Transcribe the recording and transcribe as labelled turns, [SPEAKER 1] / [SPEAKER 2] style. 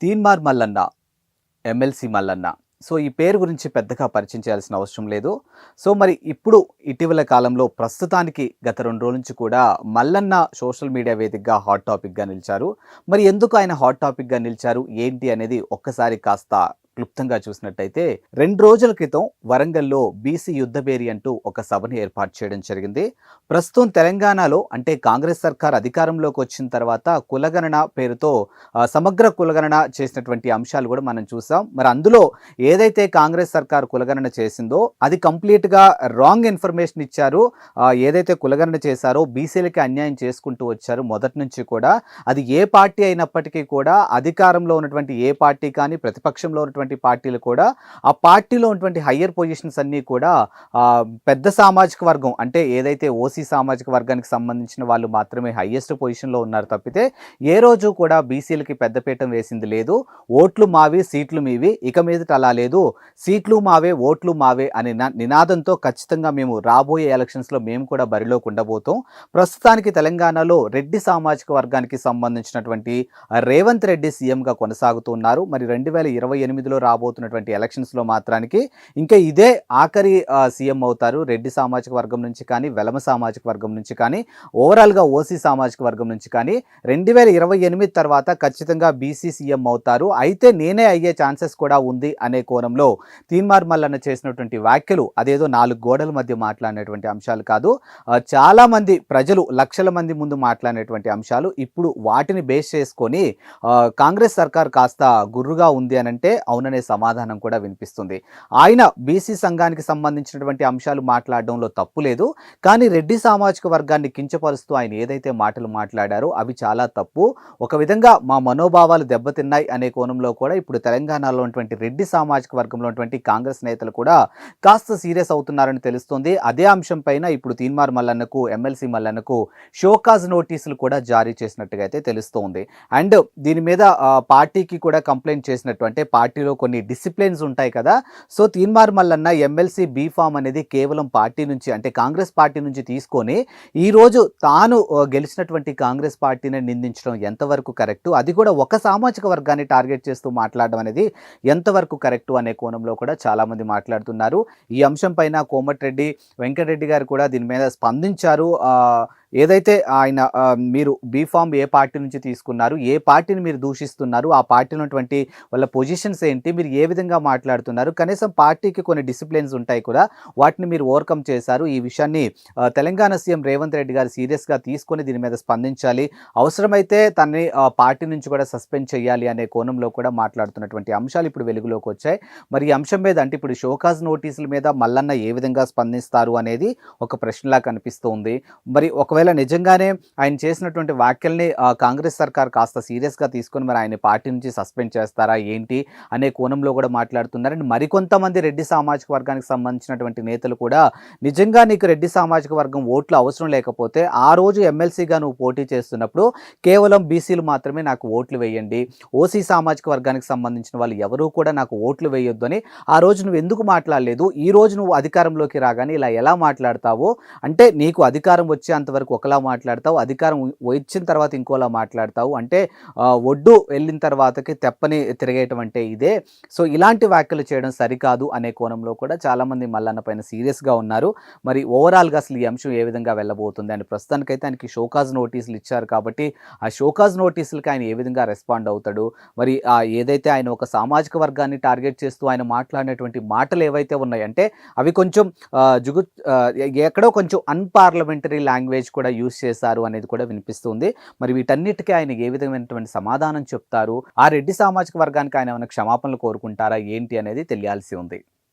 [SPEAKER 1] Teenmar Mallanna, MLC Mallanna. So, ఈ పేరు గురించి పెద్దగా పరిచయం చేయాల్సిన అవసరం లేదు. సో, మరి ఇప్పుడు ఇటీవల కాలంలో ప్రస్తుతానికి గత 2 రోజుల నుంచి కూడా మల్లన్న సోషల్ మీడియా వేదికగా హాట్ టాపిక్‌గా నిలిచారు. మరి ఎందుకు ఆయన హాట్ టాపిక్‌గా నిలిచారు? ఏంటి అనేది ఒక్కసారి కాస్త క్లుప్తంగా చూసినట్టయితే 2 రోజుల క్రితం వరంగల్‌లో బీసీ యుద్ధభేరి అంటూ ఒక సభను ఏర్పాటు చేయడం జరిగింది. ప్రస్తుతం తెలంగాణలో అంటే కాంగ్రెస్ సర్కార్ అధికారంలోకి వచ్చిన తర్వాత కులగణన పేరుతో సమగ్ర కులగణన చేసినటువంటి అంశాలు కూడా మనం చూసాం. మరి అందులో ఏదైతే కాంగ్రెస్ సర్కార్ కులగణన చేసిందో అది కంప్లీట్‌గా రాంగ్ ఇన్ఫర్మేషన్ ఇచ్చారు. ఏదైతే కులగణన చేశారో బీసీలకి అన్యాయం చేసుకుంటూ వచ్చారు మొదటి నుంచి కూడా. అది ఏ పార్టీ అయినప్పటికీ కూడా అధికారంలో ఉన్నటువంటి ఏ పార్టీ కానీ ప్రతిపక్షంలో ఉన్నటువంటి పార్టీలు కూడా ఆ పార్టీలో ఉన్నటువంటి హయ్యర్ పొజిషన్స్ అన్నీ కూడా పెద్ద సామాజిక వర్గం అంటే ఏదైతే ఓసీ సామాజిక వర్గానికి సంబంధించిన వాళ్ళు మాత్రమే హయ్యెస్ట్ పొజిషన్లో ఉన్నారు తప్పితే ఏ రోజు కూడా బీసీలకి పెద్దపీఠం వేసింది లేదు. ఓట్లు మావి సీట్లు మీవి, ఇక మీదట అలా లేదు, సీట్లు మావే ఓట్లు మావే అనే నినాదంతో ఖచ్చితంగా మేము రాబోయే ఎలక్షన్స్లో మేము కూడా బరిలోకి ఉండబోతాం. ప్రస్తుతానికి తెలంగాణలో రెడ్డి సామాజిక వర్గానికి సంబంధించినటువంటి రేవంత్ రెడ్డి సీఎంగా కొనసాగుతున్నారు. మరి 2028లో రాబోతున్నటువంటి ఎలక్షన్స్లో మాత్రానికి ఇంకా ఇదే ఆఖరి సీఎం అవుతారు. రెడ్డి సామాజిక వర్గం నుంచి కానీ వెలమ సామాజిక వర్గం నుంచి కానీ ఓవరాల్గా ఓసీ సామాజిక వర్గం నుంచి కానీ 2028 తర్వాత ఖచ్చితంగా బీసీ సీఎం అవుతారు. అయితే నేనే అయ్యే ఛాన్సెస్ కూడా ఉంది అనే కోణంలో తీన్మార్ మల్లన్న చేసినటువంటి వ్యాఖ్యలు అదేదో 4 గోడల మధ్య మాట్లాడినటువంటి అంశాలు కాదు. చాలామంది ప్రజలు లక్షల మంది ముందు మాట్లాడినటువంటి అంశాలు. ఇప్పుడు వాటిని బేస్ చేసుకొని కాంగ్రెస్ సర్కార్ కాస్త గుర్రుగా ఉంది అనంటే అవుననే సమాధానం కూడా వినిపిస్తుంది. ఆయన బీసీ సంఘానికి సంబంధించినటువంటి అంశాలు మాట్లాడడంలో తప్పు లేదు. కానీ రెడ్డి సామాజిక వర్గాన్ని కించపరుస్తూ ఆయన ఏదైతే మాటలు మాట్లాడారో అవి చాలా తప్పు. ఒక విధంగా మా మనోభావాలు దెబ్బతిన్నాయి అనే కోణంలో కూడా ఇప్పుడు తెలంగాణలో ఉన్నటువంటి రెడ్డి సామాజిక వర్గంలో ఉన్నటువంటి కాంగ్రెస్ నేతలు కూడా కాస్త సీరియస్ అవుతున్నారని తెలుస్తుంది. అదే అంశం పైన ఇప్పుడు తీన్మార్ మల్లన్నకు, ఎమ్మెల్సీ మల్లన్నకు షోకాజ్ నోటీసులు కూడా జారీ చేసినట్టుగా అయితే తెలుస్తోంది. అండ్ దీని మీద పార్టీకి కూడా కంప్లైంట్ చేసినట్టు అంటే పార్టీలో కొన్ని డిసిప్లిన్స్ ఉంటాయి కదా. So Teenmar Mallanna MLC B form అనేది కేవలం పార్టీ నుంచి అంటే కాంగ్రెస్ పార్టీ నుంచి తీసుకొని ఈరోజు తాను గెలిచినటువంటి కాంగ్రెస్ పార్టీని నిందించడం ఎంతవరకు కరెక్టు, అది కూడా ఒక సామాజిక వర్గాన్ని టార్గెట్ చేస్తూ మాట్లాడడం అనేది ఎంతవరకు కరెక్టు అనే కోణంలో కూడా చాలామంది మాట్లాడుతున్నారు. ఈ అంశం పైన కోమటిరెడ్డి వెంకటరెడ్డి గారు కూడా దీని మీద స్పందించారు. ఏదైతే ఆయన మీరు బీఫామ్ ఏ పార్టీ నుంచి తీసుకున్నారు, ఏ పార్టీని మీరు దూషిస్తున్నారు, ఆ పార్టీలో ఉన్నటువంటి వాళ్ళ పొజిషన్స్ ఏంటి, మీరు ఏ విధంగా మాట్లాడుతున్నారు, కనీసం పార్టీకి కొన్ని డిసిప్లిన్స్ ఉంటాయి కూడా, వాటిని మీరు ఓవర్కమ్ చేశారు. ఈ విషయాన్ని తెలంగాణ సీఎం రేవంత్ రెడ్డి గారు సీరియస్గా తీసుకొని దీని మీద స్పందించాలి, అవసరమైతే తనని పార్టీ నుంచి కూడా సస్పెండ్ చేయాలి అనే కోణంలో కూడా మాట్లాడుతున్నటువంటి అంశాలు ఇప్పుడు వెలుగులోకి వచ్చాయి. మరి ఈ అంశం మీద అంటే ఇప్పుడు షోకాజ్ నోటీసుల మీద మల్లన్న ఏ విధంగా స్పందిస్తారు అనేది ఒక ప్రశ్నలా కనిపిస్తుంది. మరి ఒకవేళ నిజంగానే ఆయన చేసినటువంటి వ్యాఖ్యల్ని కాంగ్రెస్ సర్కార్ కాస్త సీరియస్గా తీసుకొని మరి ఆయన పార్టీ నుంచి సస్పెండ్ చేస్తారా ఏంటి అనే కోణంలో కూడా మాట్లాడుతున్నారు. అండ్ మరికొంతమంది రెడ్డి సామాజిక వర్గానికి సంబంధించినటువంటి నేతలు కూడా నిజంగా నీకు రెడ్డి సామాజిక వర్గం ఓట్లు అవసరం లేకపోతే ఆ రోజు ఎమ్మెల్సీగా నువ్వు పోటీ చేస్తున్నప్పుడు కేవలం బీసీలు మాత్రమే నాకు ఓట్లు వేయండి, ఓసీ సామాజిక వర్గానికి సంబంధించిన వాళ్ళు ఎవరూ కూడా నాకు ఓట్లు వేయొద్దు అని ఆ రోజు నువ్వు ఎందుకు మాట్లాడలేదు? ఈ రోజు నువ్వు అధికారంలోకి రాగానే ఇలా ఎలా మాట్లాడతావు? అంటే నీకు అధికారం వచ్చేంతవరకు ఒకలా మాట్లాడతావు, అధికారం వచ్చిన తర్వాత ఇంకోలా మాట్లాడతావు, అంటే ఒడ్డు వెళ్ళిన తర్వాతకి తెప్పని తిరిగేయటం అంటే ఇదే. సో ఇలాంటి వ్యాఖ్యలు చేయడం సరికాదు అనే కోణంలో కూడా చాలామంది మల్లన్న పైన సీరియస్గా ఉన్నారు. మరి ఓవరాల్గా అసలు ఈ అంశం ఏ విధంగా వెళ్ళబోతుంది అని ప్రస్తుతానికైతే ఆయనకి షోకాజ్ నోటీసులు ఇచ్చారు కాబట్టి ఆ షోకాజ్ నోటీసులకి ఆయన ఏ విధంగా రెస్పాండ్ అవుతాడు, మరి ఏదైతే ఆయన ఒక సామాజిక వర్గాన్ని టార్గెట్ చేస్తూ ఆయన మాట్లాడినటువంటి మాటలు ఏవైతే ఉన్నాయంటే అవి కొంచెం ఎక్కడో కొంచెం అన్పార్లమెంటరీ లాంగ్వేజ్ కూడా యూజ్ చేశారు అనేది కూడా వినిపిస్తుంది. మరి వీటన్నిటికీ ఆయన ఏ విధమైనటువంటి సమాధానం చెప్తారు, ఆ రెడ్డి సామాజిక వర్గానికి ఆయన ఏమైనా క్షమాపణలు కోరుకుంటారా ఏంటి అనేది తెలియాల్సి ఉంది.